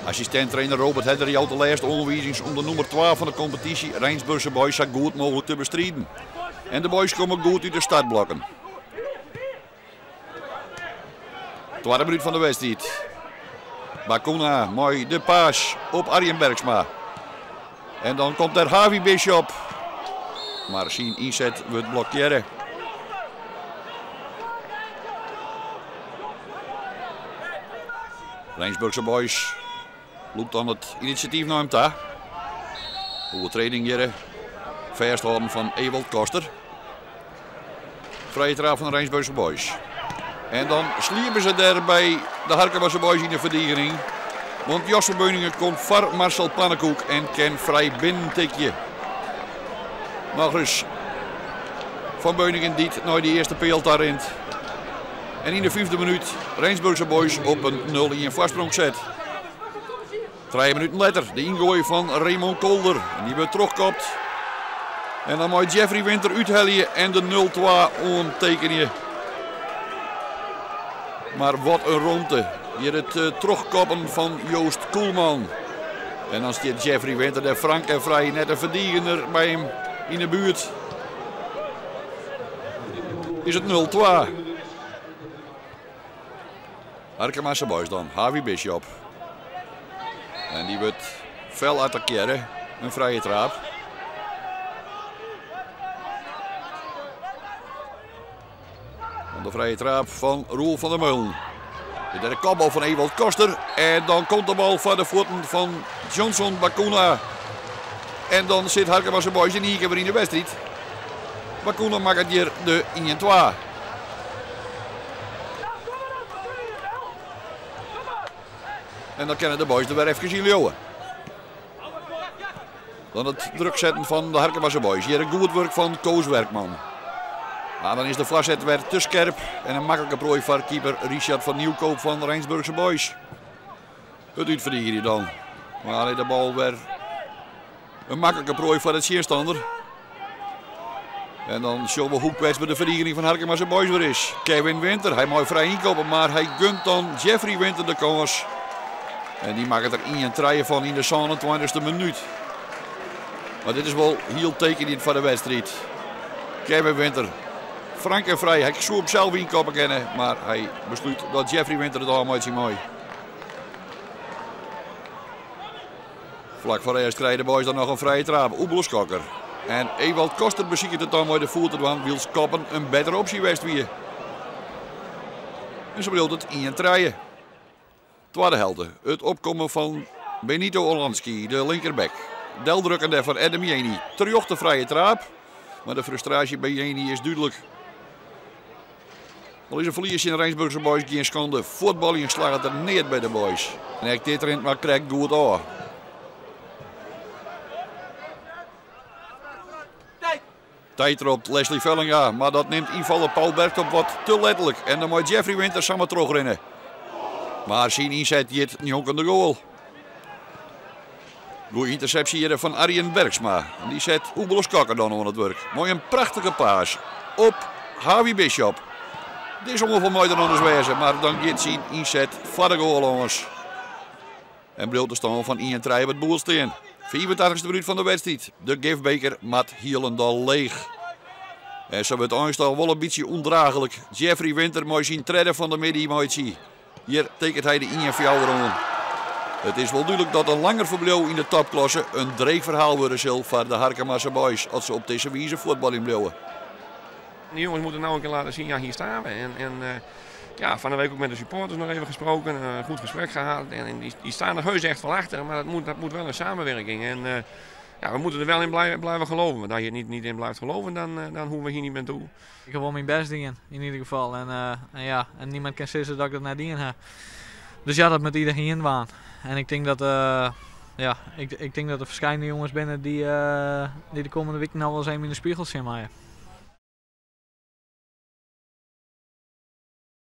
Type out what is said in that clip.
Assistent-trainer Robert Hedder had de laatste onderwijzings om de nummer 12 van de competitie, Rijnsburgse boys, zo goed mogelijk te bestrijden. En de boys komen goed uit de startblokken. Tweede minuut van de wedstrijd. Bacuna, mooi de paas op Arjen Bergsma. En dan komt er Javi Bishop. Maar zijn inzet wordt blokkeren. Rijnsburgse boys loopt dan het initiatief naar hem toe. Overtreding hier. Vasthouden van Ewald Koster. Vrije trap van de Rijnsburgse boys. En dan sliepen ze daar bij de Harkemasse boys in de verdediging. Want Josse Beuningen komt voor Marcel Pannenkoek en kan vrij binnen tikje. Nog eens van Beuningen dit naar die eerste peel daarin. En in de 5e minuut Rijnsburgse boys op een 0-1 voorsprong zet. 3 minuten later de ingooi van Raymond Kolder. En die wordt teruggekopt. En dan moet Jeffrey Winter uithellen en de 0-2 ontekenen. Maar wat een ronde. Hier het terugkoppen van Joost Koelman. En dan staat Jeffrey Winter de frank en vrij net een verdediger bij hem in de buurt. Is het 0-2. Harkemasse boys dan. Javi Bishop. En die wordt fel attackeren. Een vrije trap. De vrije trap van Roel van der Meulen. De derde kopbal van Ewald Koster. En dan komt de bal voor de voeten van Johnson Bacuna. En dan zit Harkemasse boys in één keer weer in de wedstrijd. Bacuna maakt hier de 1-2. En dan kunnen de boys er weer even zien leeuwen. Dan het druk zetten van de Harkemasse boys. Hier een goed werk van Koos Werkman. Maar dan is de voorzet weer te scherp. En een makkelijke prooi voor keeper Richard van Nieuwkoop van de Rijnsburgse boys. Het uitverdedigen hier dan. Maar de bal weer een makkelijke prooi voor het Sierstander. En dan zullen we hoe kwetsbaar de verdediging van Harkemasse boys weer is. Kevin Winter, hij mag vrij inkopen, maar hij gunt dan Jeffrey Winter de kans. En die maakt er 1-3 van in de 27e minuut. Maar dit is wel heel tekenend voor de wedstrijd. Kevin Winter, frank en vrij. Hij zou op zelf inkopen kennen, maar hij besluit dat Jeffrey Winter het allemaal ziet mooi. Vlak voor eerst krijgen de boys dan nog een vrije trap. Oebelskokker. En Ewald Koster beziekt het dan met de voeten, want Wils Koppen een betere optie west wie. En zo bedoelt het 1-3. Tweede helft. Het opkomen van Benito Olanski, de linkerback. Deldrukkende van Adam Jeni. Terjocht de vrije trap. Maar de frustratie bij Jeni is duidelijk. Al is een verlies in de Rijnsburgse boys geen schande. Voetballing slaat er neer bij de boys. En hij dit erin maar krijgt goed aan. Tijd erop Leslie Vellinga, maar dat neemt invaller Paul Bergtop wat te letterlijk. En dan moet Jeffrey Winter samen terugrennen. Maar zijn inzet dit niet ook aan de goal. Goeie interceptie hier van Arjen Bergsma. En die zet Oebelos Kakker dan aan het werk. Mooi een prachtige paas op Javi Bishop. Dit is ongeveer mooier dan anders wezen, maar dan gaat zijn inzet voor de goal jongens. En bedoelt de stand van 1-3 het boelsteen. 84e minuut van de wedstrijd. De gifbeker met Hielendal leeg. En zo wordt Einstal wel een beetje ondraaglijk. Jeffrey Winter mooi zien treden van de midden mooi zien. Hier tekent hij de 1-4 rond. Het is wel duidelijk dat een langer verblijf in de topklasse een dreigverhaal worden zal voor de Harkemasse boys als ze op deze wijze voetbal in blijven. De jongens moeten nou een keer laten zien, ja hier staan we. Ja, van de week ook met de supporters nog even gesproken, een goed gesprek gehad. En die staan er heus echt wel achter, maar dat moet wel een samenwerking. En ja, we moeten er wel in blijven geloven. Want als je er niet in blijft geloven, dan hoeven we hier niet meer toe. Ik heb wel mijn best dingen, in ieder geval. En niemand kan zeggen dat ik dat nadien heb. Dus ja, dat moet iedereen waan. En ik denk dat, ik denk dat er verschillende jongens binnen die de komende weken nou wel eens even in de spiegel zien. Maar